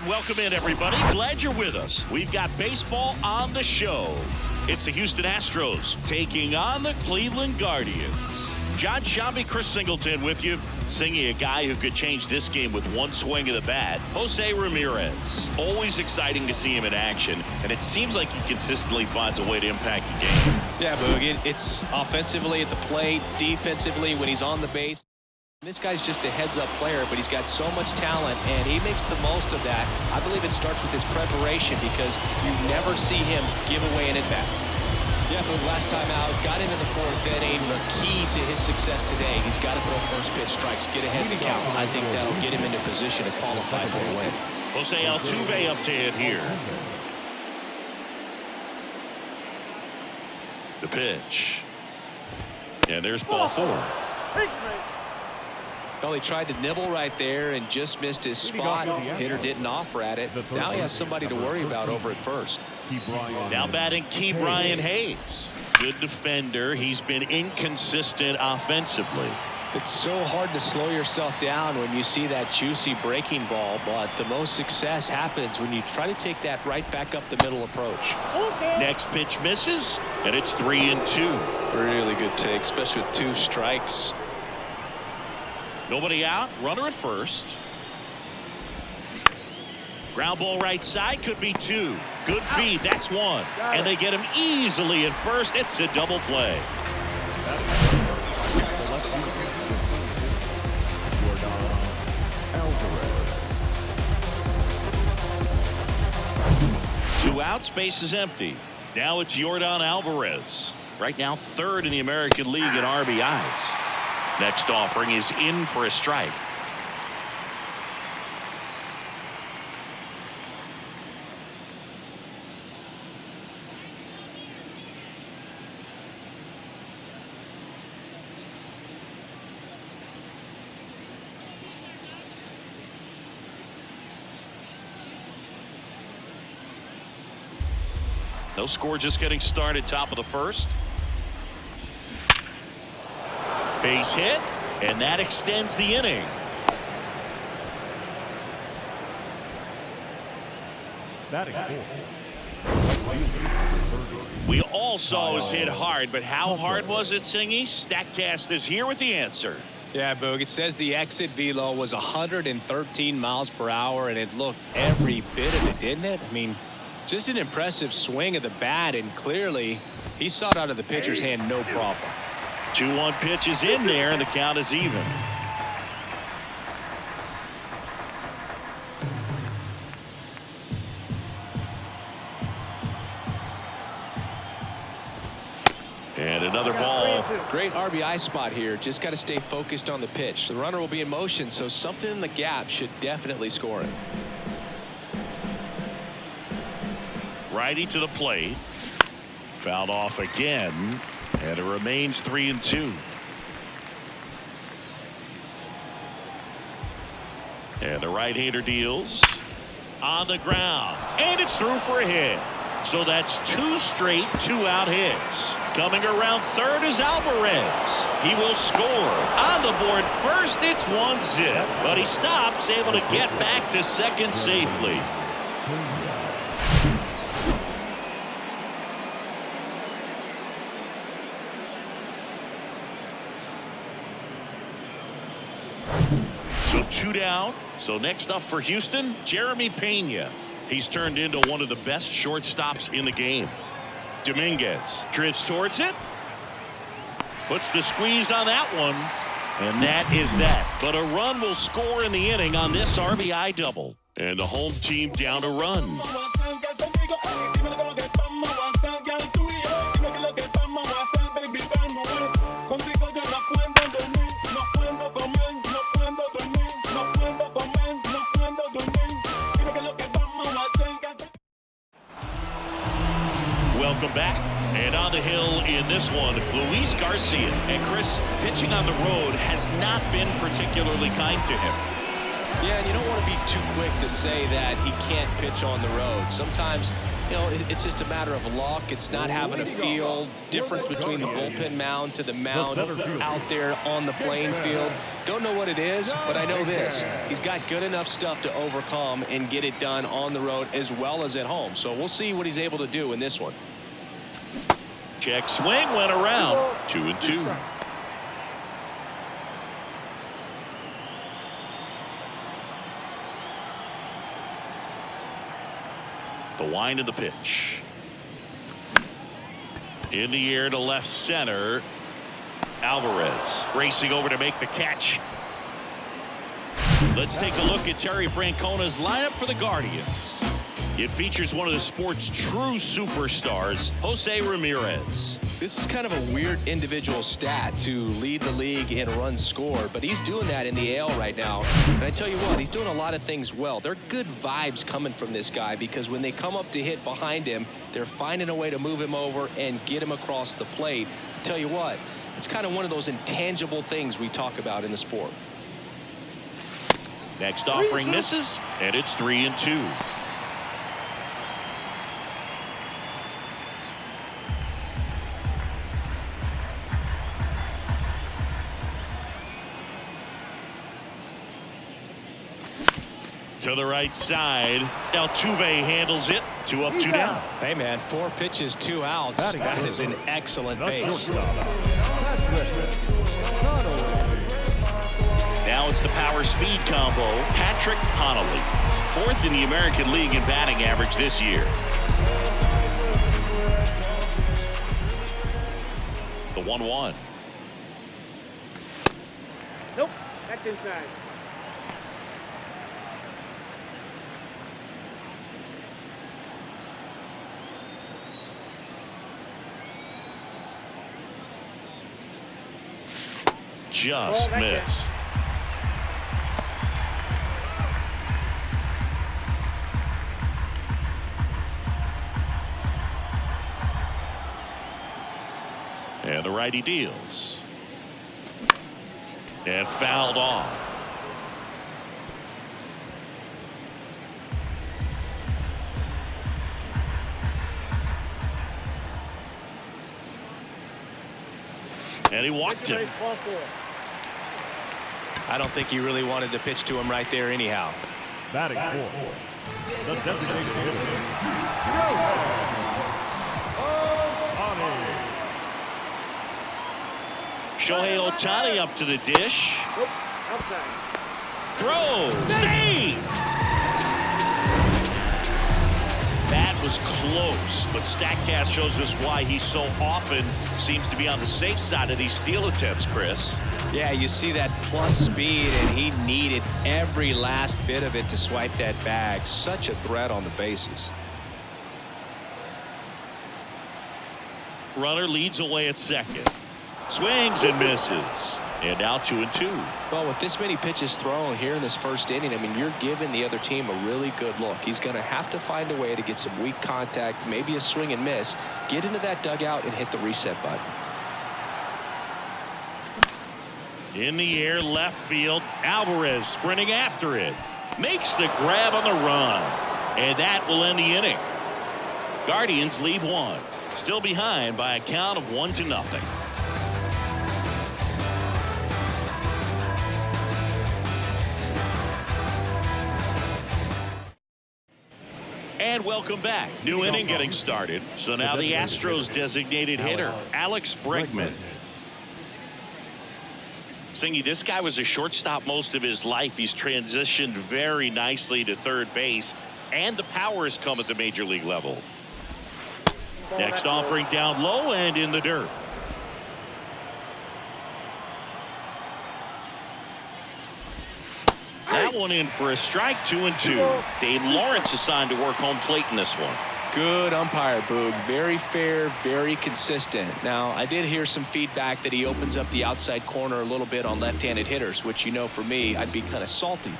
And welcome in, everybody. Glad you're with us. We've got baseball on the show. It's the Houston Astros taking on the Cleveland Guardians. John Shambi, Chris Singleton with you, singing a guy who could change this game with one swing of the bat, Jose Ramirez. Always exciting to see him in action, and it seems like he consistently finds a way to impact the game. Yeah, Boog, it's offensively at the plate, defensively when he's on the base. This guy's just a heads-up player, but he's got so much talent, and he makes the most of that. I believe it starts with his preparation because you never see him give away an at-bat. Yeah, Boog, last time out, got him in the fourth inning. The key to his success today, he's got to throw first pitch strikes, get ahead of the count. I think that'll get him into position to qualify for a win. Jose Altuve up to hit here. The pitch. And there's ball four. Well, he tried to nibble right there and just missed his spot. Hitter didn't offer at it. Now he has somebody to worry about over at first. Now batting Ke'Bryan Hayes. Good defender. He's been inconsistent offensively. It's so hard to slow yourself down when you see that juicy breaking ball, but the most success happens when you try to take that right back up the middle approach. Next pitch misses, and it's 3-2. Really good take, especially with two strikes. Nobody out, runner at first. Ground ball right side, could be two. Good feed, that's one. And they get him easily at first. It's a double play. Two outs, base is empty. Now it's Yordan Alvarez. Right now third in the American League in RBIs. Next offering is in for a strike. No score, just getting started, top of the first. Base hit, and that extends the inning. We all saw it was hit hard, but how hard was it, Singy? Statcast is here with the answer. Yeah, Boog, it says the exit velo was 113 miles per hour, and it looked every bit of it, didn't it? I mean, just an impressive swing of the bat, and clearly he saw it out of the pitcher's hand no problem. 2-1 pitch is in there, and the count is even. And another ball. Great RBI spot here. Just got to stay focused on the pitch. The runner will be in motion, so something in the gap should definitely score it. Righty to the plate. Fouled off again. And it remains 3-2. And the right-hander deals on the ground. And it's through for a hit. So that's two straight two-out hits. Coming around third is Alvarez. He will score. On the board first, it's 1-zip. But he stops, able to get back to second safely. So two down. So next up for Houston, Jeremy Pena. He's turned into one of the best shortstops in the game. Dominguez drifts towards it. Puts the squeeze on that one. And that is that. But a run will score in the inning on this RBI double. And the home team down a run. Welcome back. And on the hill in this one, Luis Garcia. And Chris, pitching on the road has not been particularly kind to him. Yeah, and you don't want to be too quick to say that he can't pitch on the road. Sometimes You know, it's just a matter of luck. It's not having a feel difference between the bullpen mound to the mound out there on the playing field. Don't know what it is, but I know this. He's got good enough stuff to overcome and get it done on the road as well as at home. So we'll see what he's able to do in this one. Check swing, went around. 2-2. The wind of the pitch. In the air to left center. Alvarez racing over to make the catch. Let's take a look at Terry Francona's lineup for the Guardians. It features one of the sport's true superstars, Jose Ramirez. This is kind of a weird individual stat to lead the league in runs scored, but he's doing that in the AL right now. And I tell you what, he's doing a lot of things well. There are good vibes coming from this guy because when they come up to hit behind him, they're finding a way to move him over and get him across the plate. I tell you what, it's kind of one of those intangible things we talk about in the sport. Next offering misses, and it's 3-2. To the right side. Altuve handles it. 2 up, 2 down. Hey, man, 4 pitches, 2 outs. That is an excellent base. Now it's the power speed combo. Patrick Connolly, 4th in the American League in batting average this year. The 1-1. Nope, that's inside. Just missed. And the righty deals. And fouled off. And he walked him. I don't think he really wanted to pitch to him right there anyhow. Batting fourth, the designated hitter, Shohei Ohtani up to the dish. Nope, outside. Throw. Save. That was close, but StatCast shows us why he so often seems to be on the safe side of these steal attempts, Chris. Yeah, you see that plus speed, and he needed every last bit of it to swipe that bag. Such a threat on the bases. Runner leads away at second. Swings and misses. And now 2-2. Well, with this many pitches thrown here in this first inning, I mean, you're giving the other team a really good look. He's going to have to find a way to get some weak contact, maybe a swing and miss, get into that dugout and hit the reset button. In the air, left field. Alvarez sprinting after it. Makes the grab on the run. And that will end the inning. Guardians lead 1. Still behind by a count of 1-0. And welcome back. New inning getting started. So now the Astros designated hitter, Alex Bregman. Singy, this guy was a shortstop most of his life. He's transitioned very nicely to third base, and the power has come at the major league level. Next offering down low and in the dirt. That one in for a strike. 2-2. Dave Lawrence assigned to work home plate in this one. Good umpire, Boog. Very fair, very consistent. Now, I did hear some feedback that he opens up the outside corner a little bit on left-handed hitters, which, you know, for me, I'd be kind of salty.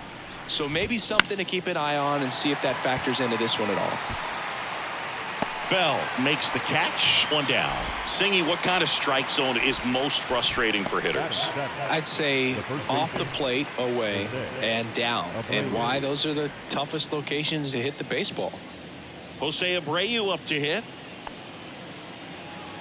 So maybe something to keep an eye on and see if that factors into this one at all. Bell makes the catch. 1 down. Singy, what kind of strike zone is most frustrating for hitters? I'd say off the plate, away, and down. And why? Those are the toughest locations to hit the baseball. Jose Abreu up to hit.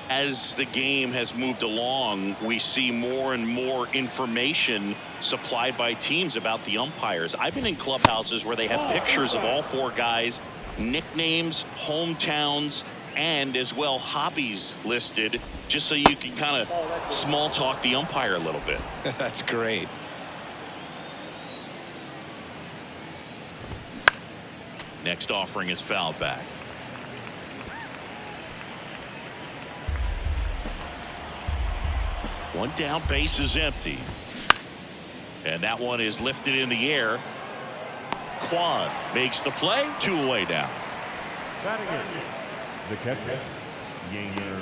As the game has moved along, we see more and more information supplied by teams about the umpires. I've been in clubhouses where they have pictures of all four guys, nicknames, hometowns, and as well hobbies listed, just so you can kind of small talk the umpire a little bit. That's great. Next offering is fouled back. One down, base is empty. And that one is lifted in the air. Kwan makes the play. 2 away now. Batting in, the catcher, Yainer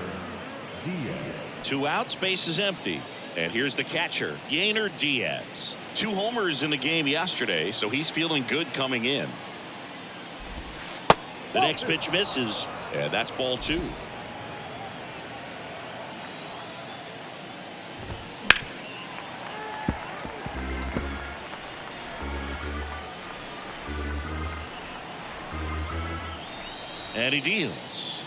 Diaz. 2 outs, base is empty. And here's the catcher, Yainer Diaz. 2 homers in the game yesterday, so he's feeling good coming in. The next pitch misses, and that's ball 2. And he deals.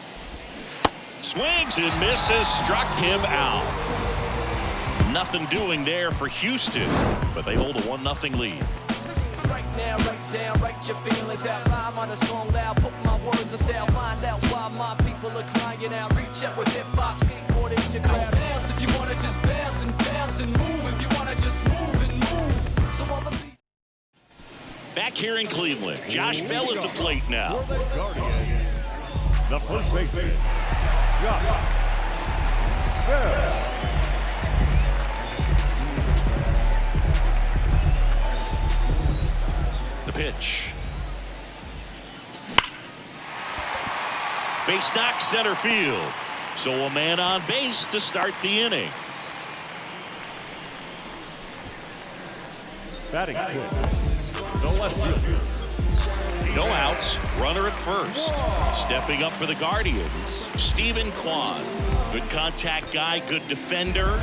Swings and misses, struck him out. Nothing doing there for Houston, but they hold a 1-0 lead. Right now, right down, write your feelings out loud on a song loud, put my words in style, find out why my people are crying out, reach out with hip-hop, skateboard is your crowd. Bounce if you wanna just bounce and move if you wanna just move and move. So all the people. Back here in Cleveland, Josh Bell at the plate now. The first baseman, Josh Bell. The pitch. Base knock center field. So a man on base to start the inning. Batting twin, the left fielder. No outs, runner at first. Stepping up for the Guardians, Stephen Kwan. Good contact guy, good defender.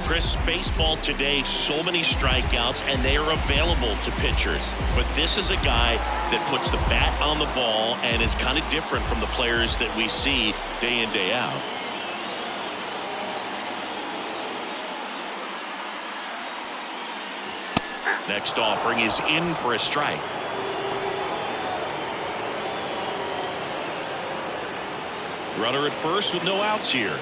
Chris, baseball today, so many strikeouts, and they are available to pitchers. But this is a guy that puts the bat on the ball and is kind of different from the players that we see day in, day out. Next offering is in for a strike. Runner at first with no outs here.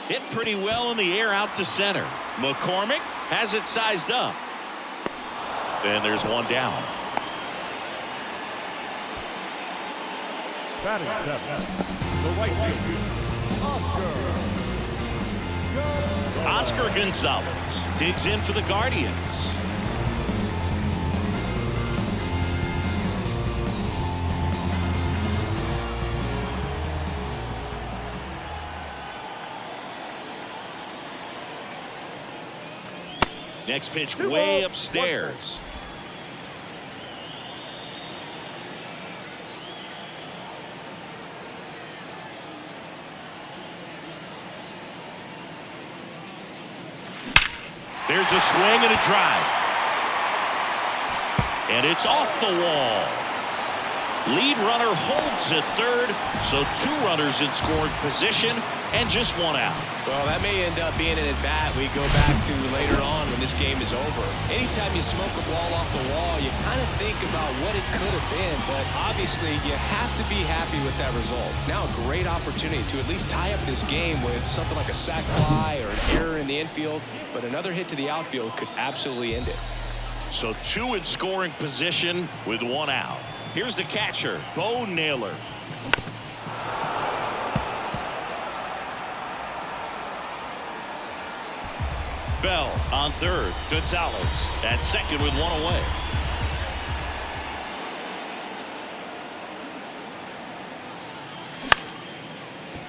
Hit pretty well in the air out to center. McCormick has it sized up. And there's one down. Batting seven, the right fielder, Oscar Gonzalez digs in for the Guardians. Next pitch way upstairs. There's a swing and a drive. And it's off the wall. Lead runner holds at third, so 2 runners in scoring position and just 1 out. Well, that may end up being an at-bat we go back to later on when this game is over. Anytime you smoke a ball off the wall, you kind of think about what it could have been, but obviously you have to be happy with that result. Now a great opportunity to at least tie up this game with something like a sac fly or an error in the infield, but another hit to the outfield could absolutely end it. So 2 in scoring position with 1 out. Here's the catcher, Bo Naylor. Bell on third. Gonzalez at second with 1 away.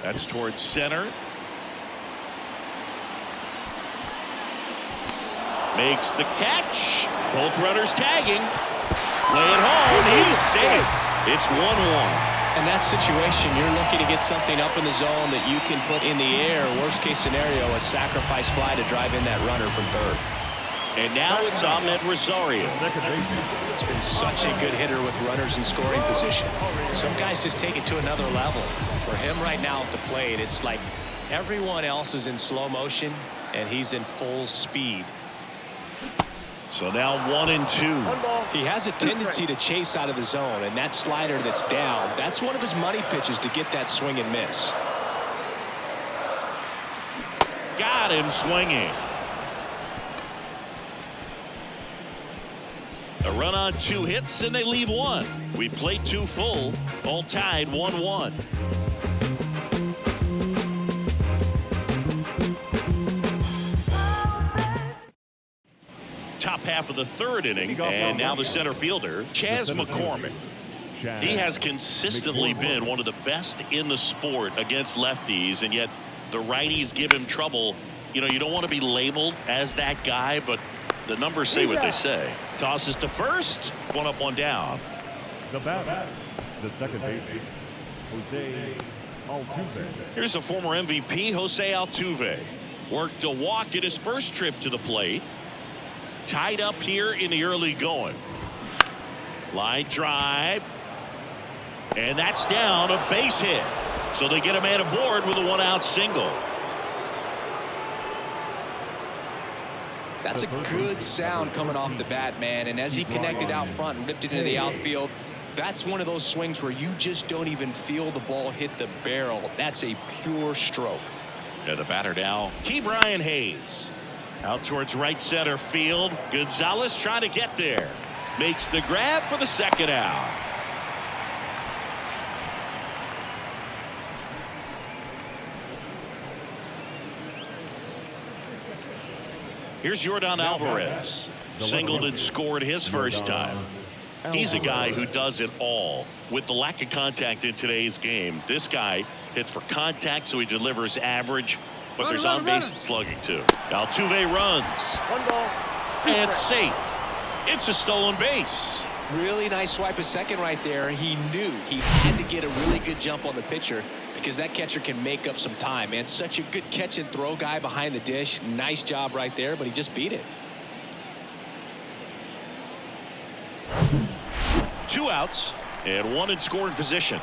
That's towards center. Makes the catch. Both runners tagging. Play it home. He's safe. It's 1-1. In that situation, you're looking to get something up in the zone that you can put in the air. Worst case scenario, a sacrifice fly to drive in that runner from third. And now it's Ahmed Rosario. Second baseman. It's been such a good hitter with runners in scoring position. Some guys just take it to another level. For him right now at the plate, it's like everyone else is in slow motion and he's in full speed. So now 1-2. He has a tendency to chase out of the zone, and that slider that's down, that's one of his money pitches to get that swing and miss. Got him swinging. A run on 2 hits, and they leave 1. We played 2 full, all tied 1-1. Top half of the 3rd inning, and now the center fielder, Chas McCormick. He has consistently been one of the best in the sport against lefties, and yet the righties give him trouble. You know, you don't want to be labeled as that guy, but the numbers say what they say. Tosses to first, 1 up, 1 down. The batter, the second baseman, Jose Altuve. Here's the former MVP, Jose Altuve. Worked a walk at his first trip to the plate. Tied up here in the early going. Line drive. And that's down, a base hit. So they get a man aboard with a 1-out single. That's a good sound coming off the bat, man. And as he connected out front and ripped it into the outfield, that's one of those swings where you just don't even feel the ball hit the barrel. That's a pure stroke. And the batter now, Ke'Bryan Hayes. Out towards right center field. Gonzalez trying to get there. Makes the grab for the 2nd out. Here's Yordan Alvarez. Singled and scored his first time. He's a guy who does it all. With the lack of contact in today's game, this guy hits for contact, so he delivers average. But there's on-base slugging, too. Altuve runs. 1 ball. And it's safe. It's a stolen base. Really nice swipe of second right there. He knew he had to get a really good jump on the pitcher because that catcher can make up some time, man. Such a good catch and throw guy behind the dish. Nice job right there, but he just beat it. 2 outs and 1 in scoring position.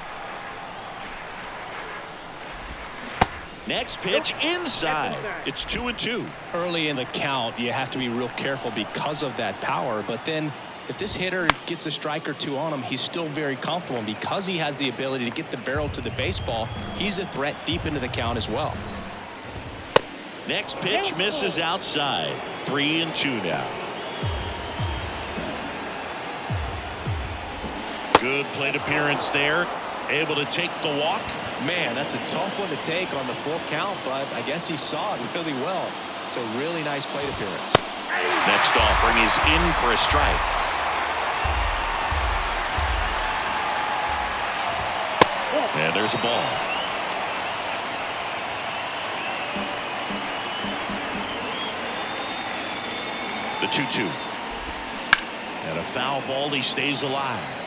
Next pitch inside. It's 2-2. Early in the count, you have to be real careful because of that power. But then if this hitter gets a strike or 2 on him, he's still very comfortable. And because he has the ability to get the barrel to the baseball, he's a threat deep into the count as well. Next pitch misses outside. 3-2 now. Good plate appearance there. Able to take the walk. Man, that's a tough one to take on the full count, but I guess he saw it really well. It's a really nice plate appearance. Next offering is in for a strike. And there's a ball. The 2-2. And a foul ball. He stays alive.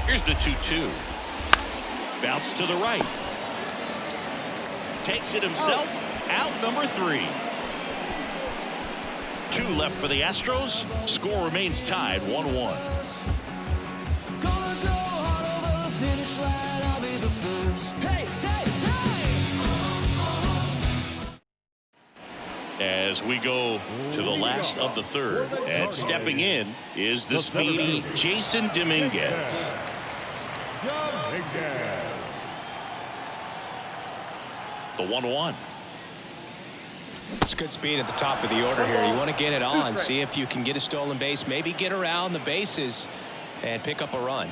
Here's the 2-2. Bounce to the right. Takes it himself. Out number 3. 2 left for the Astros. Score remains tied 1-1. As we go to the last of the 3rd, and stepping in is the speedy Jason Dominguez. The 1-1. It's good speed at the top of the order here. You want to get it on, see if you can get a stolen base, maybe get around the bases and pick up a run.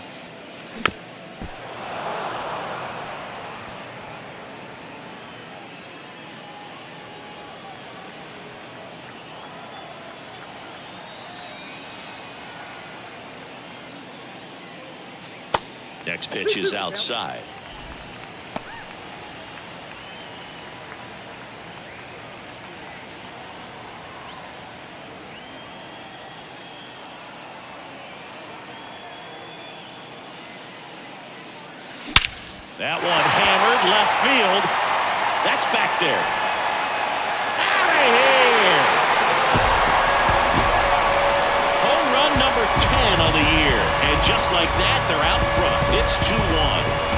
Next pitch is outside. That one hammered left field. That's back there. just like that, they're out front. It's 2-1.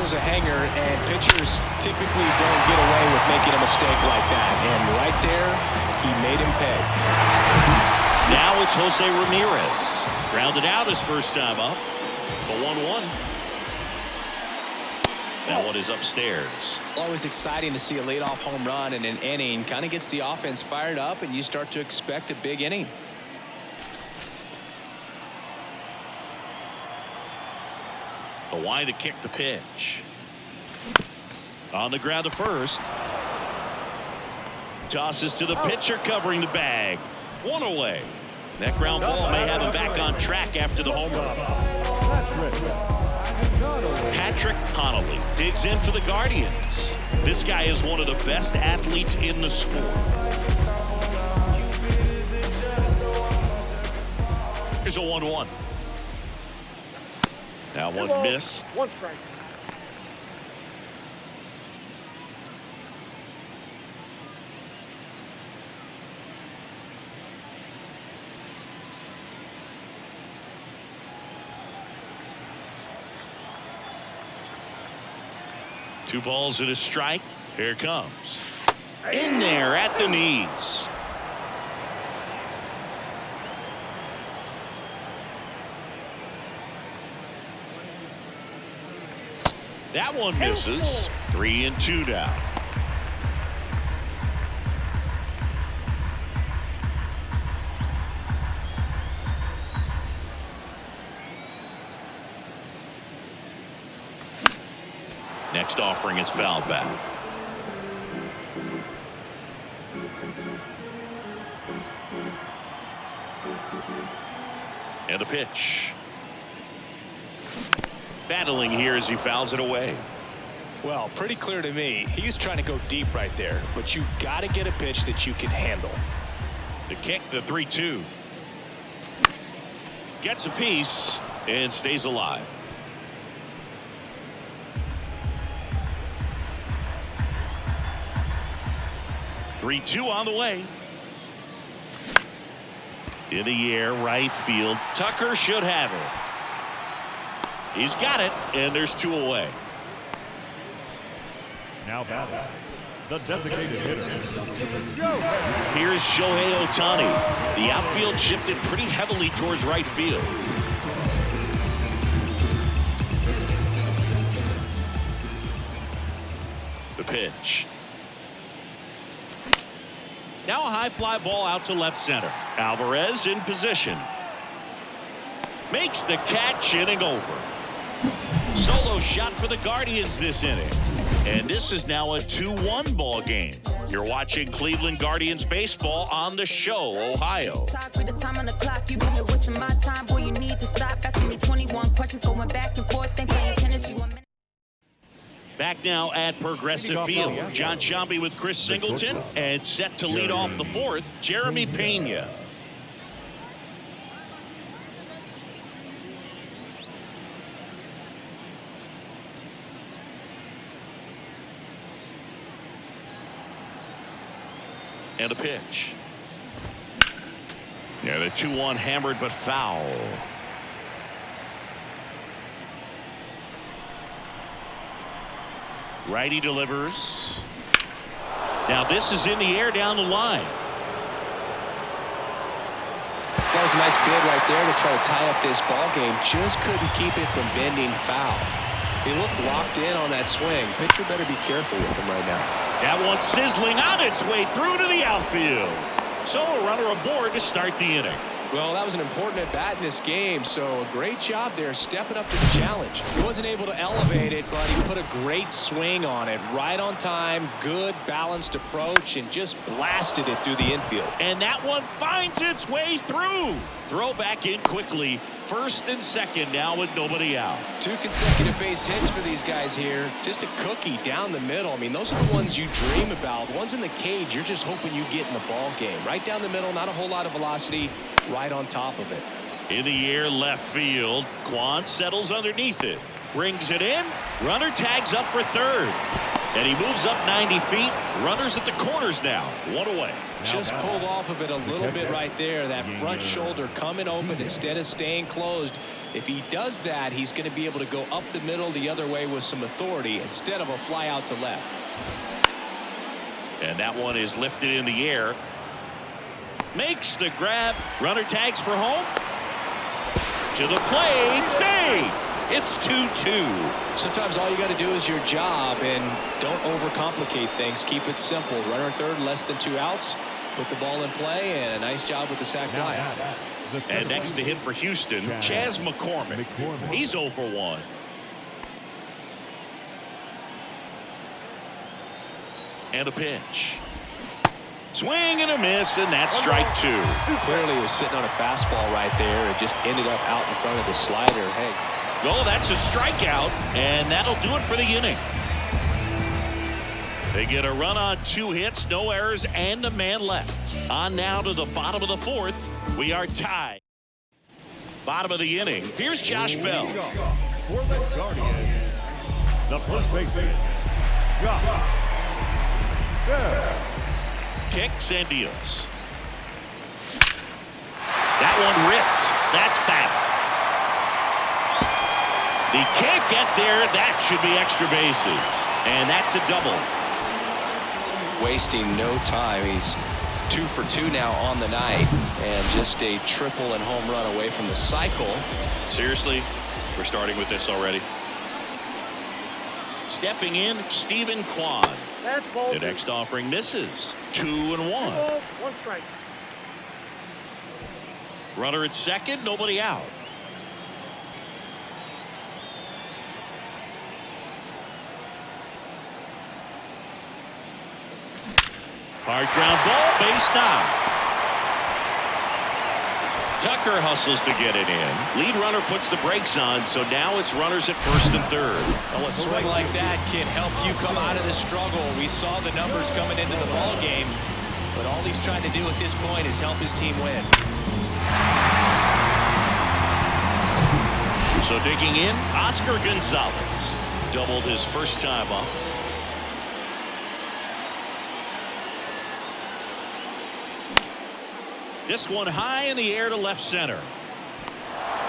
A hanger, and pitchers typically don't get away with making a mistake like that, and right there he made him pay. Now it's Jose Ramirez, grounded out his first time up. The 1-1. That one is upstairs. Always exciting to see a leadoff home run in an inning. Kind of gets the offense fired up, and you start to expect a big inning. Why to kick the pitch. On the ground to first. Tosses to the pitcher covering the bag. One away. That ground ball may have him back on track after the home run. Patrick Connolly digs in for the Guardians. This guy is one of the best athletes in the sport. Here's a 1-1. That one missed. One strike. Two balls and a strike. Here it comes. In there at the knees. That one misses. 3-2 now. Next offering is fouled back. And a pitch. Battling here as he fouls it away. Well, pretty clear to me. He was trying to go deep right there, but you got to get a pitch that you can handle. The kick, the 3-2. Gets a piece and stays alive. Three-two on the way. In the air, right field. Tucker should have it. He's got it, and there's two away. Now batting, the designated hitter. Here's Shohei Ohtani. The outfield shifted pretty heavily towards right field. The pitch. Now a high fly ball out to left center. Alvarez in position. Makes the catch, inning over. Solo shot for the Guardians this inning. And this is now a 2-1 ball game. You're watching Cleveland Guardians baseball on the show, Ohio. Talk with the time on the clock. You've been here wasting my time. Boy, you need to stop asking me 21 questions, going back and forth and playing tennis. You a minute. Back now at Progressive Field. John Sciambi with Chris Singleton, and set to lead off the fourth, Jeremy Pena. And a pitch. Yeah, the 2-1 hammered but foul. Righty delivers. Now this is in the air down the line. That was a nice bid right there to try to tie up this ball game. Just couldn't keep it from bending foul. He looked locked in on that swing. Pitcher better be careful with him right now. That one sizzling on its way through to the outfield. So a runner aboard to start the inning. Well, that was an important at-bat in this game, so a great job there stepping up to the challenge. He wasn't able to elevate it, but he put a great swing on it. Right on time, good balanced approach, and just blasted it through the infield. And that one finds its way through. Throw back in quickly. First and second now with nobody out. 2 consecutive base hits for these guys here. Just a cookie down the middle. I mean, those are the ones you dream about. Ones in the cage, you're just hoping you get in the ball game. Right down the middle, not a whole lot of velocity. Right on top of it. In the air left field. Quan settles underneath it. brings it in. Runner tags up for third. And he moves up 90 feet. Runners at the corners now. One away. Just pulled off of it a little bit right there. That front shoulder coming open instead of staying closed. If he does that, he's going to be able to go up the middle the other way with some authority instead of a fly out to left. And that one is lifted in the air. Makes the grab. Runner tags for home. To the plate. Save. It's 2-2. Sometimes all you got to do is your job and don't overcomplicate things. Keep it simple. Runner at third, less than 2 outs. Put the ball in play, and a nice job with the sac fly. And next to hit for Houston, Chas McCormick. He's 0 for 1. And a pitch. Swing and a miss, and that's strike 2. Clearly he was sitting on a fastball right there. It just ended up out in front of the slider. Hey. Oh, that's a strikeout, and that'll do it for the inning. They get a run on 2 hits, no errors, and a man left. On now to the bottom of the 4th. We are tied. Bottom of the inning. Here's Josh Bell. For the Guardians, the first baseman, Josh Bell. Kicks and deals. That one ripped. That's back. He can't get there. That should be extra bases. And that's a double. Wasting no time. He's 2 for 2 now on the night. And just a triple and home run away from the cycle. Seriously? We're starting with this already? Stepping in, Stephen Kwan. That's ball. The next offering misses. 2-1. Ball, 1 strike. Runner at second, nobody out. Hard ground ball, base knock. Tucker hustles to get it in. Lead runner puts the brakes on, so now it's runners at first and third. Well, a swing like that can help you come out of the struggle. We saw the numbers coming into the ball game, but all he's trying to do at this point is help his team win. So digging in, Oscar Gonzalez doubled his first time up. This one high in the air to left center.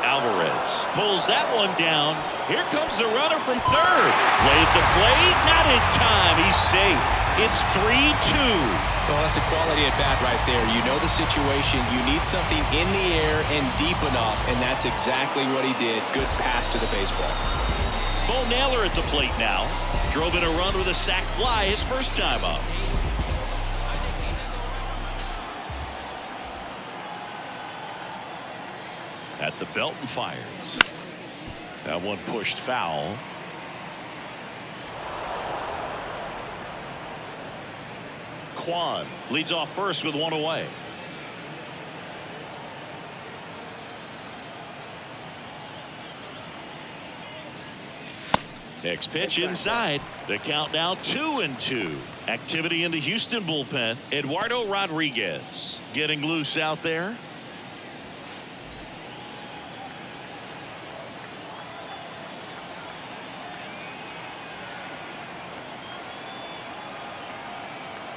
Alvarez pulls that one down. Here comes the runner from third. Play at the plate, not in time. He's safe. It's 3-2. Well, that's a quality at bat right there. You know the situation. You need something in the air and deep enough, and that's exactly what he did. Good pass to the baseball. Bo Naylor at the plate now. Drove in a run with a sac fly his first time up. At the belt and fires. That one pushed foul. Kwan leads off first with 1 away. Next pitch inside. The count now 2-2. Activity in the Houston bullpen. Eduardo Rodriguez getting loose out there.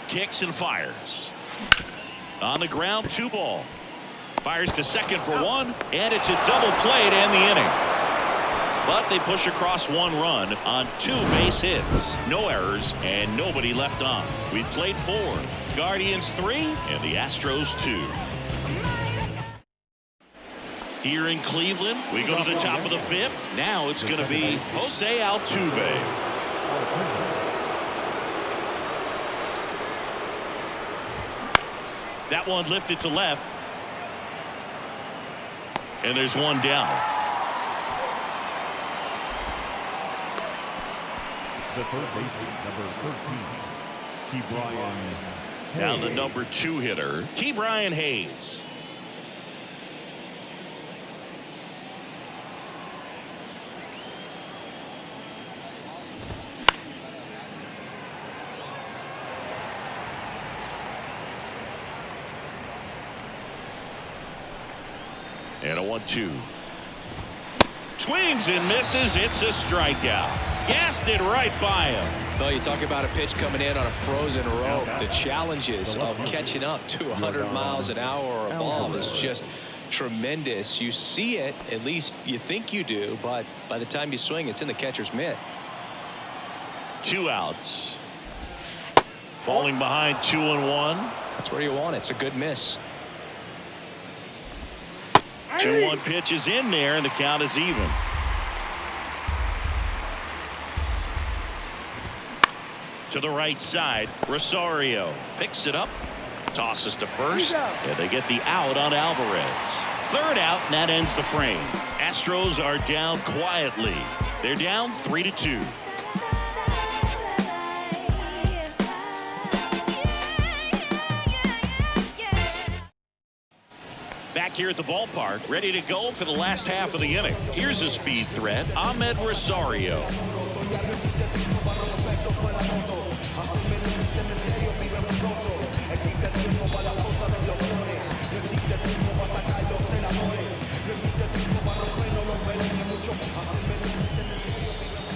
Kicks and fires. On the ground, 2 ball. Fires to second for 1, and it's a double play to end the inning. But they push across 1 run on 2 base hits. No errors and nobody left on. We played 4. Guardians 3 and the Astros 2. Here in Cleveland, we go to the top of the 5th. Now it's going to be Jose Altuve. That one lifted to left. And there's 1 down. The third baseman, number 13, Ke'Bryan. Down the number 2 hitter, Ke'Bryan Hayes. And a 1-2. Swings and misses. It's a strikeout. Gassed it right by him. Well, you talk about a pitch coming in on a frozen rope. The challenges of catching up to 100 miles an hour or above is just tremendous. You see it, at least you think you do, but by the time you swing, it's in the catcher's mitt. 2 outs. Falling behind 2-1. That's where you want it. It's a good miss. 2-1 pitch is in there, and the count is even. To the right side, Rosario picks it up, tosses to first, and they get the out on Alvarez. 3rd out, and that ends the frame. Astros are down quietly. They're down 3-2. Back here at the ballpark, ready to go for the last half of the inning. Here's a speed threat, Ahmed Rosario.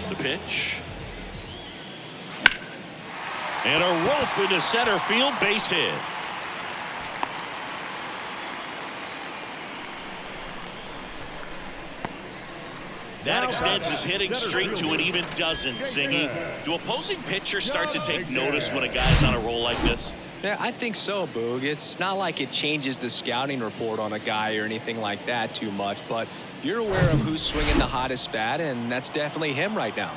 The pitch. And a rope into center field, base hit. That extends his hitting streak to an even dozen, Singy. Do opposing pitchers start to take notice when a guy's on a roll like this? Yeah, I think so, Boog. It's not like it changes the scouting report on a guy or anything like that too much, but you're aware of who's swinging the hottest bat, and that's definitely him right now.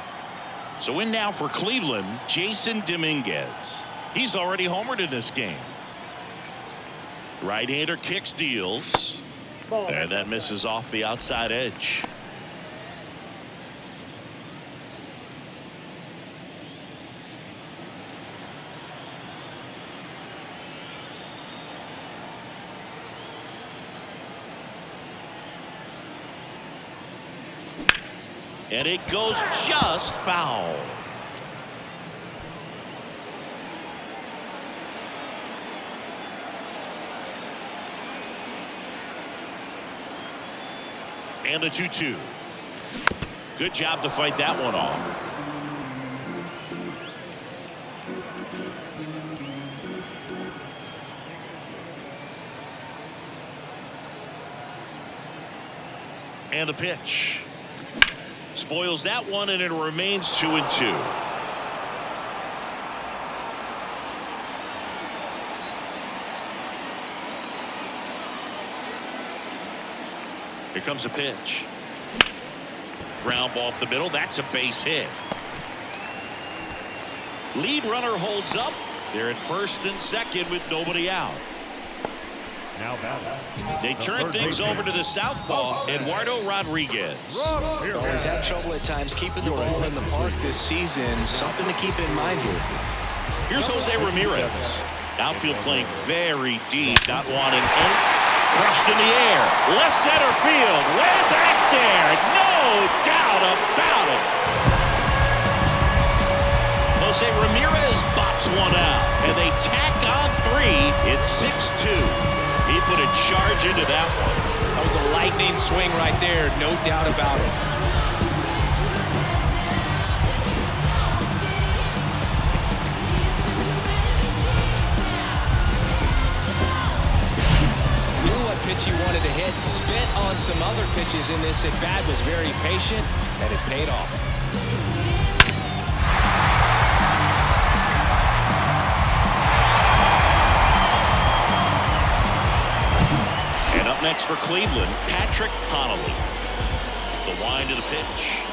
So in now for Cleveland, Jason Dominguez. He's already homered in this game. Right-hander kicks, deals, and that misses off the outside edge. And it goes just foul. And a 2-2. Good job to fight that one off. And the pitch. Spoils that one, and it remains 2-2. Here comes a pitch. Ground ball up the middle. That's a base hit. Lead runner holds up. They're at first and second with nobody out. Now batting. They turn things over to the southpaw, Eduardo Rodriguez. Well, he's had trouble at times keeping the ball in the park this season. Something to keep in mind here. Here's Jose Ramirez. Outfield playing very deep, not wanting any. Crushed in the air. Left center field. Way back there. No doubt about it. Jose Ramirez bops one out, and they tack on 3. It's 6-2. He put a charge into that one. That was a lightning swing right there, no doubt about it. Knew what pitch he wanted to hit. Spit on some other pitches in this at-bat. Was very patient, and it paid off. Up next for Cleveland, Patrick Connolly. The wind of the pitch.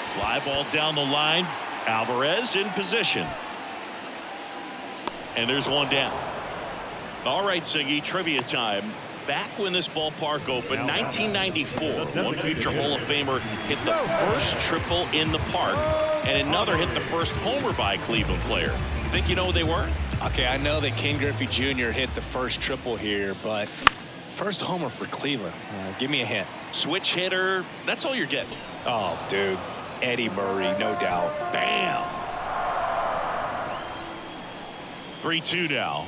Fly ball down the line. Alvarez in position. And there's one down. All right, Siggy, trivia time. Back when this ballpark opened, 1994, one future Hall of Famer hit the first triple in the park, and another hit the first homer by a Cleveland player. Think you know who they were? Okay, I know that Ken Griffey Jr. hit the first triple here, but first homer for Cleveland. Give me a hint. Switch hitter. That's all you're getting. Oh, dude. Eddie Murray, no doubt. Bam. 3-2 now.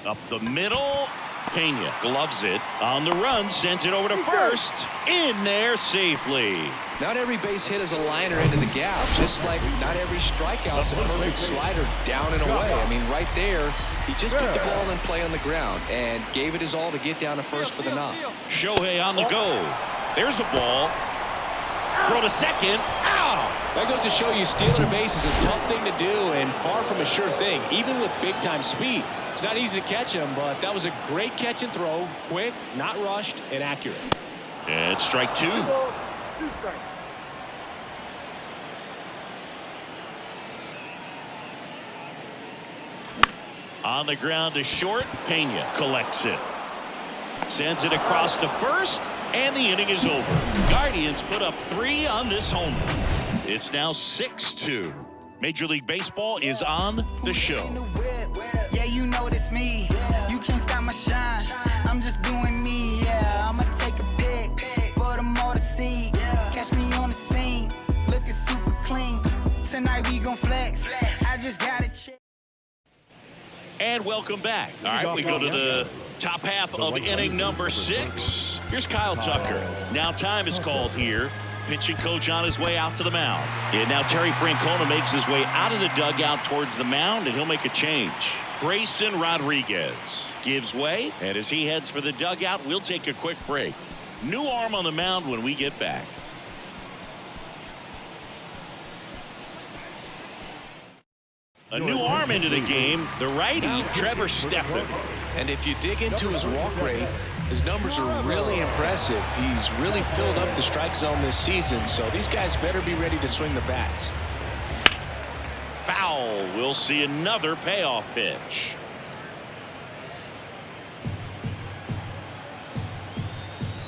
Up the middle. Pena gloves it. On the run, sends it over to first. In there safely. Not every base hit is a liner into the gap, just like not every strikeout is a perfect slider down and away. I mean, right there, he just put the ball in play on the ground and gave it his all to get down to first for the knock. Shohei on the go. There's a ball. Throw to second. Ow! That goes to show you stealing a base is a tough thing to do and far from a sure thing, even with big-time speed. It's not easy to catch him, but that was a great catch and throw. Quick, not rushed, and accurate. And strike two. 2 strikes. On the ground to short. Pena collects it. Sends it across to first. And the inning is over. Guardians put up 3 on this homer. It's now 6-2. Major League Baseball is on the show. Yeah, you know it's me. You can't stop my shine. I'm just doing me. Yeah, I'ma take a pic for them all to see. Catch me on the scene, looking super clean. Tonight we gon' flex. I just gotta check. And welcome back. All right, we go to the top half of inning number 6. Here's Kyle Tucker. Now time is called here. Pitching coach on his way out to the mound. And now Terry Francona makes his way out of the dugout towards the mound, and he'll make a change. Grayson Rodriguez gives way, and as he heads for the dugout, we'll take a quick break. New arm on the mound when we get back. A new arm into the game, the righty, Trevor Stephan. And if you dig into his walk rate, his numbers are really impressive. He's really filled up the strike zone this season, so these guys better be ready to swing the bats. Foul. We'll see another payoff pitch.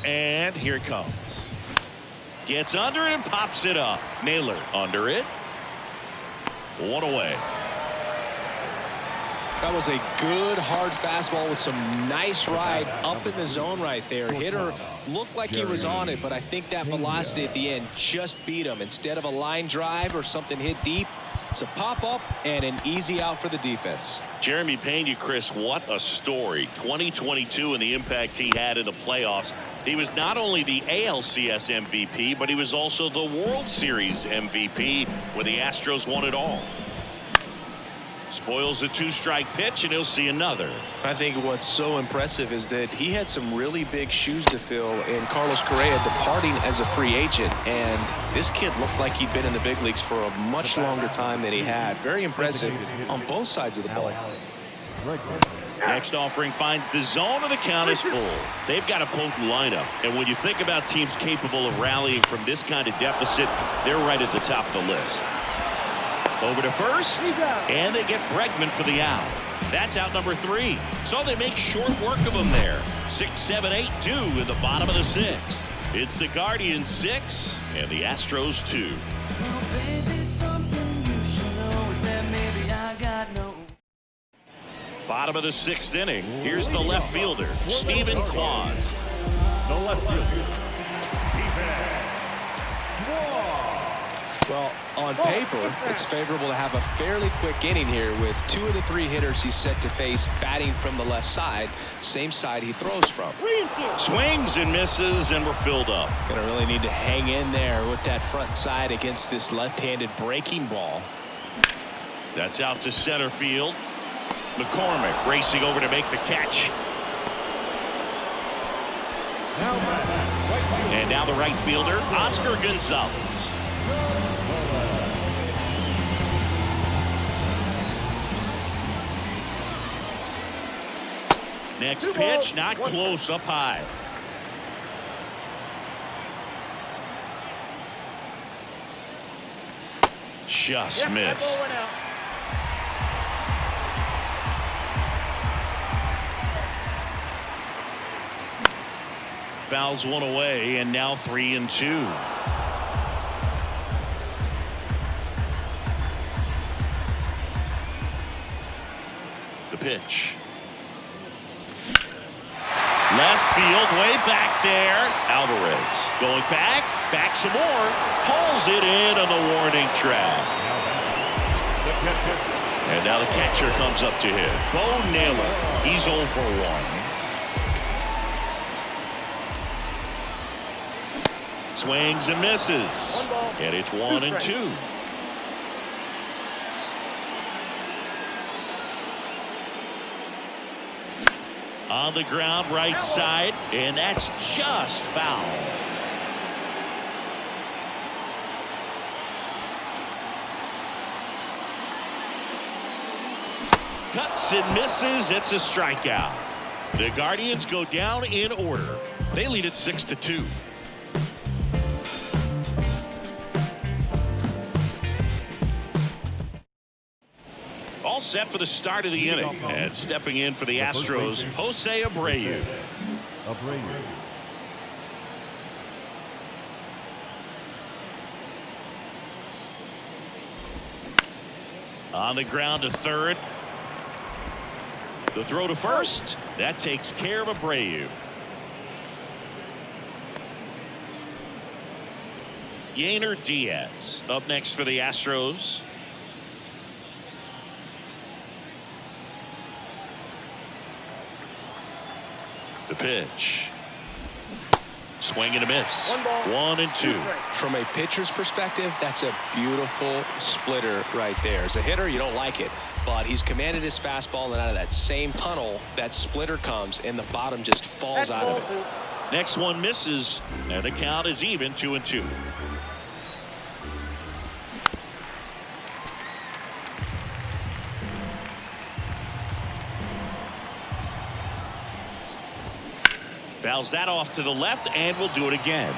And here it comes. Gets under it and pops it up. Naylor under it. 1 away. That was a good hard fastball with some nice ride up in the zone right there. Hitter looked like he was on it, but I think that velocity at the end just beat him. Instead of a line drive or something hit deep, it's a pop up and an easy out for the defense. Jeremy Pena, Chris, what a story. 2022 and the impact he had in the playoffs. He was not only the ALCS MVP, but he was also the World Series MVP when the Astros won it all. Spoils the 2-strike pitch, and he'll see another. I think what's so impressive is that he had some really big shoes to fill in Carlos Correa departing as a free agent, and this kid looked like he'd been in the big leagues for a much longer time than he had. Very impressive on both sides of the ball. Next offering finds the zone, and the count is full. They've got a potent lineup, and when you think about teams capable of rallying from this kind of deficit, they're right at the top of the list. Over to first, and they get Bregman for the out. That's out number 3. So they make short work of him there. 6, 7, 8, 2 in the bottom of the 6th. It's the Guardians 6 and the Astros 2. Bottom of the 6th inning. Here's the left fielder, Stephen Kwan. The left fielder. Well, on paper, it's favorable to have a fairly quick inning here with 2 of the 3 hitters he's set to face batting from the left side, same side he throws from. Swings and misses, and we're filled up. Gonna really need to hang in there with that front side against this left-handed breaking ball. That's out to center field. McCormick racing over to make the catch. And now the right fielder, Oscar Gonzalez. Next pitch, not close, up high. Just missed. Fouls 1 away, and now 3-2. The pitch. Left field, way back there. Alvarez going back some more. Pulls it in on the warning track. And now the catcher comes up to hit. Bo Naylor. He's 0 for 1. Swings and misses. And it's 1-2. On the ground, right side, and that's just foul. Cuts and misses. It's a strikeout. The Guardians go down in order. They lead it 6-2. All set for the start of the inning. And stepping in for the Astros, Jose Abreu. On the ground to third. The throw to first. That takes care of Abreu. Yainer Diaz up next for the Astros. The pitch. Swing and a miss. 1-2. From a pitcher's perspective, that's a beautiful splitter right there. As a hitter, you don't like it, but he's commanded his fastball, and out of that same tunnel, that splitter comes, and the bottom just falls out of it. Next one misses, and the count is even 2-2. Fouls that off to the left, and we'll do it again.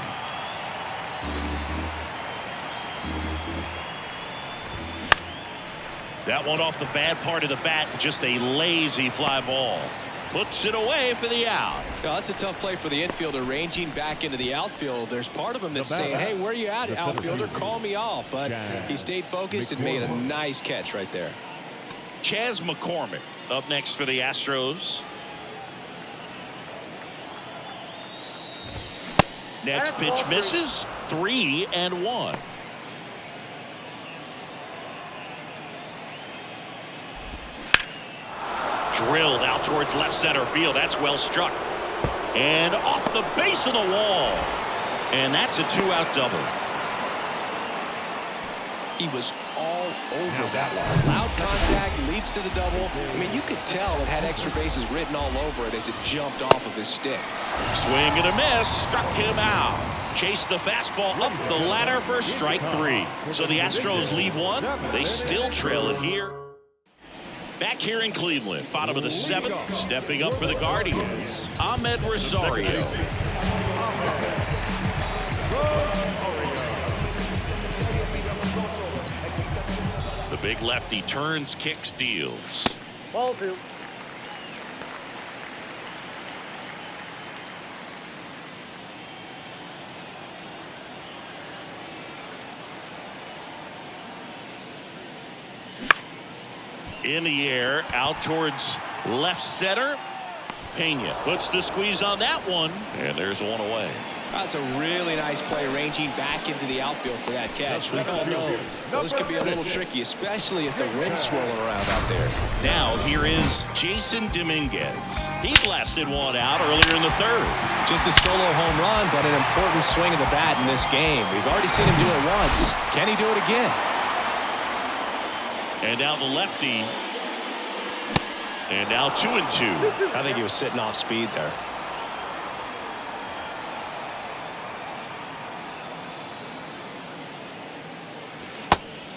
That one off the bad part of the bat, just a lazy fly ball. Puts it away for the out. Well, that's a tough play for the infielder, ranging back into the outfield. There's part of him that's saying, hey, where you at, outfielder? Call me off. But he stayed focused and made a nice catch right there. Chas McCormick up next for the Astros. Next pitch misses. 3-1. Drilled out towards left center field. That's well struck. And off the base of the wall. And that's a 2-out double. He was all over that one. Loud contact leads to the double. I mean, you could tell it had extra bases written all over it as it jumped off of his stick. Swing and a miss. Struck him out. Chased the fastball up the ladder for strike 3. So the Astros lead one. They still trail it here. Back here in Cleveland, bottom of the 7th, stepping up for the Guardians, Ahmed Rosario. The big lefty turns, kicks, deals. Ball 2. In the air, out towards left center. Pena puts the squeeze on that one, and there's one away. That's a really nice play, ranging back into the outfield for that catch. We all know those can be a little tricky, especially if the wind's swirling around out there. Now here is Jason Dominguez. He blasted one out earlier in the 3rd. Just a solo home run, but an important swing of the bat in this game. We've already seen him do it once. Can he do it again? And now the lefty. And now 2-2. I think he was sitting off speed there.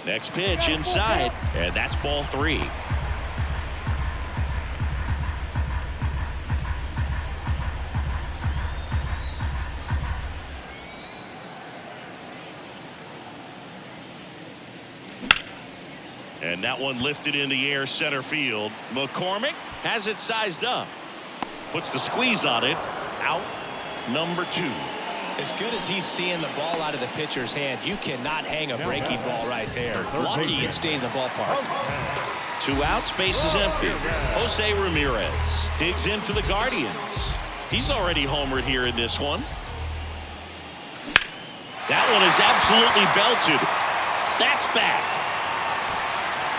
Next pitch inside, and that's ball 3. And that one lifted in the air center field. McCormick has it sized up. Puts the squeeze on it. Out number 2. As good as he's seeing the ball out of the pitcher's hand, you cannot hang a breaking ball right there. Lucky it stayed in the ballpark. 2 outs, base is empty. Jose Ramirez digs in for the Guardians. He's already homered here in this one. That one is absolutely belted. That's back.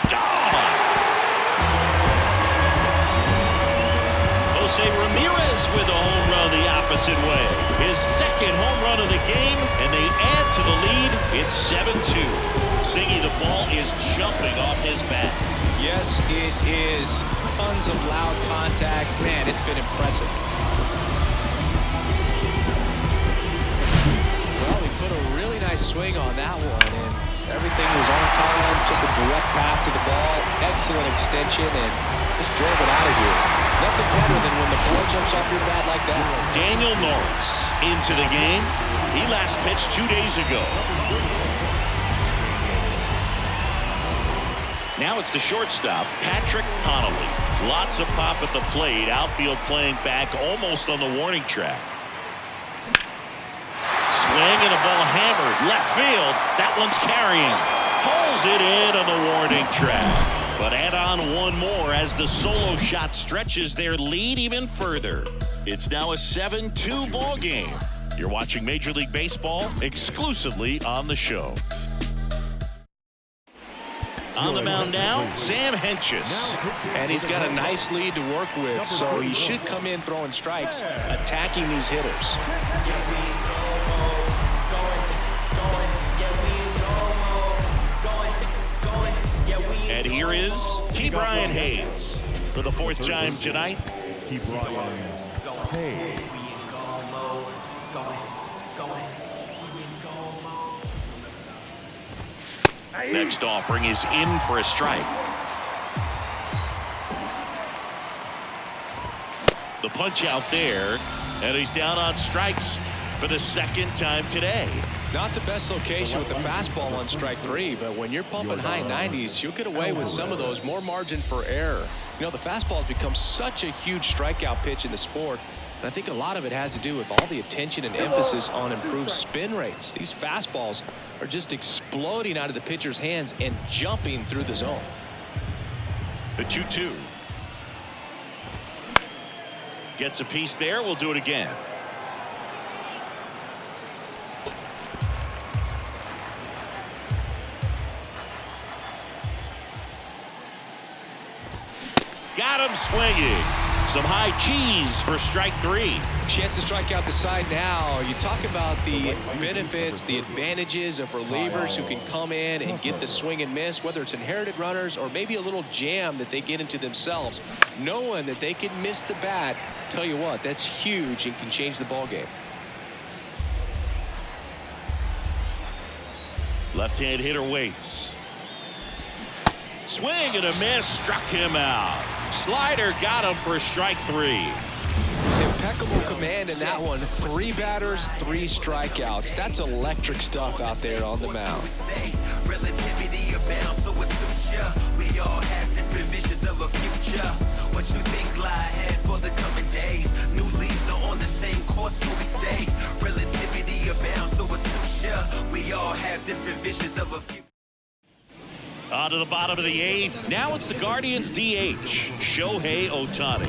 Gone. Jose Ramirez with a home run the opposite way. His second home run of the game, and they add to the lead. It's 7-2. Siggy, the ball is jumping off his bat. Yes, it is. Tons of loud contact. Man, it's been impressive. Well, he put a really nice swing on that one, and everything was on time. Took a direct path to the ball. Excellent extension, and just drove it out of here. Nothing better than when the ball jumps off your bat like that. Daniel Norris into the game. He last pitched 2 days ago. Now it's the shortstop, Patrick Connolly. Lots of pop at the plate. Outfield playing back almost on the warning track. Swing and a ball hammered. Left field. That one's carrying. Pulls it in on the warning track. But add on one more as the solo shot stretches their lead even further. It's now a 7-2 ball game. You're watching Major League Baseball exclusively on the show. On the mound now, Sam Hentges. And he's got a nice lead to work with, so he should come in throwing strikes, attacking these hitters. And here is Ke'Bryan Hayes for the fourth time tonight. Ke'Bryan Hayes. Next offering is in for a strike. The punch out there, and he's down on strikes for the second time today. Not the best location with the fastball on strike 3, but when you're pumping high 90s, you'll get away with some of those. More margin for error. You know, the fastball has become such a huge strikeout pitch in the sport, and I think a lot of it has to do with all the attention and emphasis on improved spin rates. These fastballs are just exploding out of the pitcher's hands and jumping through the zone. The 2-2. Gets a piece there. We'll do it again. Got him swinging. Some high cheese for strike 3. Chance to strike out the side now. You talk about the benefits, the advantages of relievers who can come in and get the swing and miss, whether it's inherited runners or maybe a little jam that they get into themselves. Knowing that they can miss the bat, tell you what, that's huge and can change the ball game. Left-hand hitter waits. Swing and a miss, struck him out. Slider got him for strike 3. Impeccable command in that one. 3 batters, 3 strikeouts. That's electric stuff out there on the mound. Relativity abounds, so it suits ya. We all have different visions of a future. What you think lie ahead for the coming days? New leaves are on the same course where we stay. Relativity abounds, so it suits ya. We all have different visions of a future. On to the bottom of the 8th. Now it's the Guardians DH, Shohei Ohtani.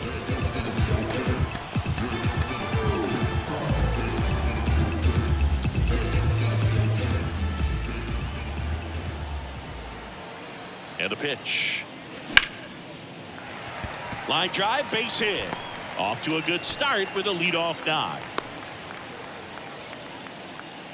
And the pitch. Line drive, base hit. Off to a good start with a leadoff knock.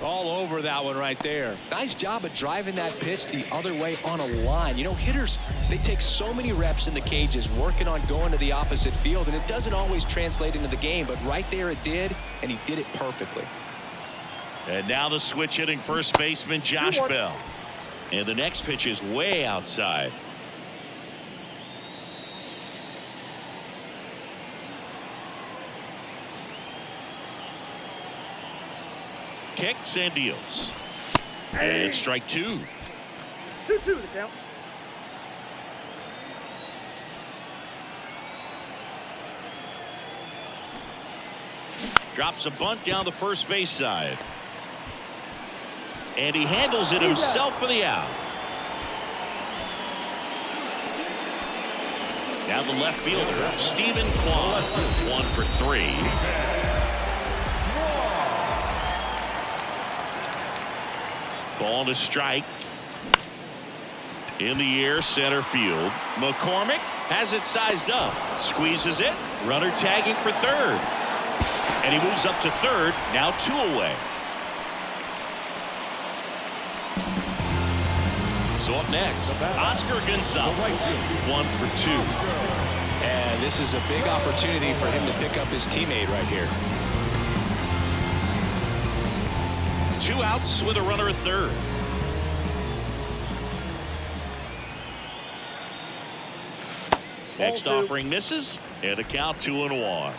All over that one right there. Nice job of driving that pitch the other way on a line. You know, hitters, they take so many reps in the cages working on going to the opposite field, and it doesn't always translate into the game, but right there it did, and he did it perfectly. And now the switch hitting first baseman Josh Bell. And the next pitch is way outside. Kicks and deals. And strike 2. 2-2 the count. Drops a bunt down the first base side. And he handles it himself for the out. Now the left fielder, Stephen Kwan, 1 for 3. Ball to strike. In the air, center field. McCormick has it sized up. Squeezes it. Runner tagging for third. And he moves up to third. Now 2 away. So up next, Oscar Gonzalez, 1 for 2. And this is a big opportunity for him to pick up his teammate right here. 2 outs with a runner at third. Next offering misses, and a count 2-1.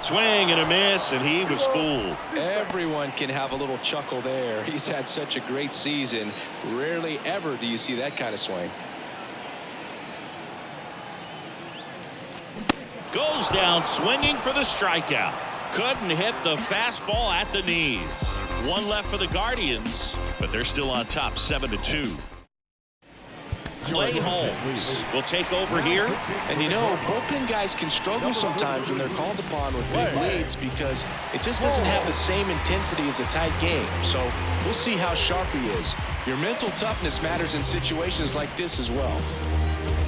Swing and a miss, and he was fooled. Everyone can have a little chuckle there. He's had such a great season. Rarely ever do you see that kind of swing. Goes down swinging for the strikeout. Couldn't hit the fastball at the knees. 1 left for the Guardians, but they're still on top 7-2. Clay Holmes will take over here. And you know, bullpen guys can struggle sometimes when they're called upon with big leads because it just doesn't have the same intensity as a tight game. So we'll see how sharp he is. Your mental toughness matters in situations like this as well.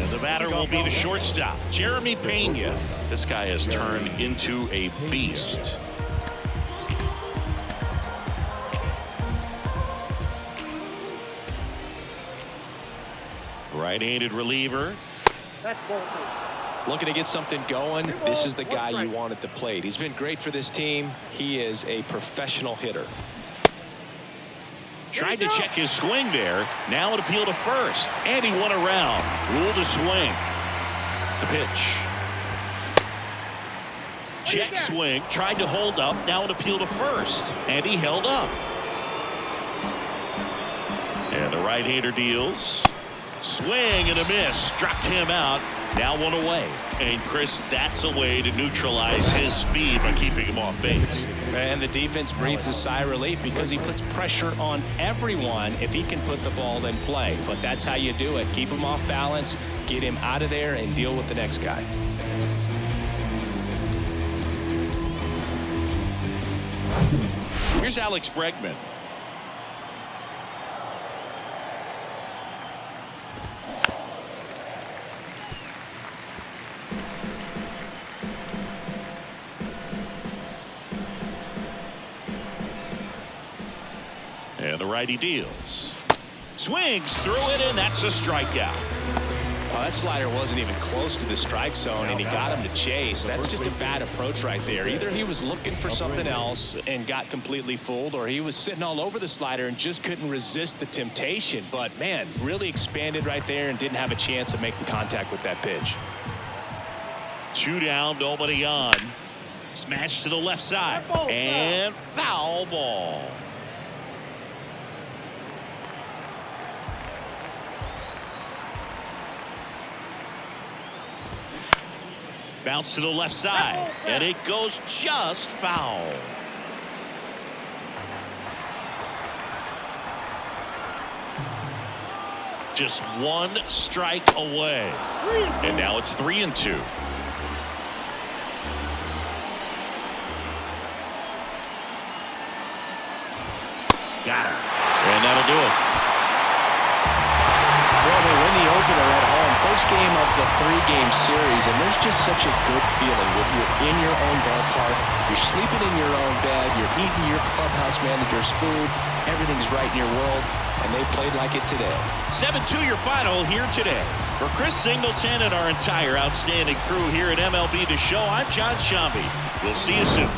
And the batter will be the shortstop, Jeremy Pena. This guy has turned into a beast. Right-handed reliever. That's ball 2. Looking to get something going. This is the guy you want at the plate. He's been great for this team. He is a professional hitter. Tried to check his swing there. Now an appeal to first. And he won around. Ruled a swing. The pitch. Check swing. Tried to hold up. Now an appeal to first. And he held up. And the right-hander deals. Swing and a miss. Struck him out. Now 1 away. And Chris, that's a way to neutralize his speed by keeping him off base. And the defense breathes a sigh of relief because he puts pressure on everyone if he can put the ball in play. But that's how you do it. Keep him off balance, get him out of there, and deal with the next guy. Here's Alex Bregman. And the righty deals. Swings through it, and that's a strikeout. Well, that slider wasn't even close to the strike zone, and he got him to chase. That's just a bad approach right there. Either he was looking for something else and got completely fooled, or he was sitting all over the slider and just couldn't resist the temptation. But, man, really expanded right there and didn't have a chance of making contact with that pitch. 2 down, nobody on. Smash to the left side. And foul ball. Bounce to the left side, and it goes just foul. Just 1 strike away. And now it's 3-2. Got her. And that'll do it. Well, they win the opener at home. First game of the 3-game series, and there's just such a good feeling when you're in your own ballpark, you're sleeping in your own bed, you're eating your clubhouse manager's food, everything's right in your world, and they played like it today. 7-2 your final here today. For Chris Singleton and our entire outstanding crew here at MLB The Show, I'm John Shambi. We'll see you soon.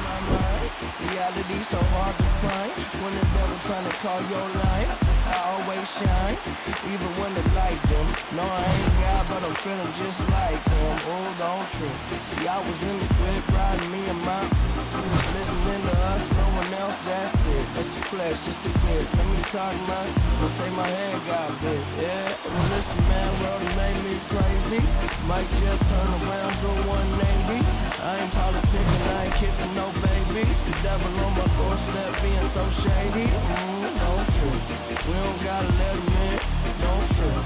Reality so hard to find. When the devil trying to call your line, I always shine, even when the light dim. No, I ain't God, but I'm feeling just like him. Hold on true. See, I was in the whip, riding me and my. We was listening to us, no one else. That's it. That's the flesh, just a bit. Let me talk, man. Let's say my head got bit. Yeah, well, listen, man, well, it made me crazy. Might just turn around, do 180. I ain't politicking, I ain't kissing no babies. The devil on my doorstep being so shady. Don't trip. We don't gotta let him in. Don't trip.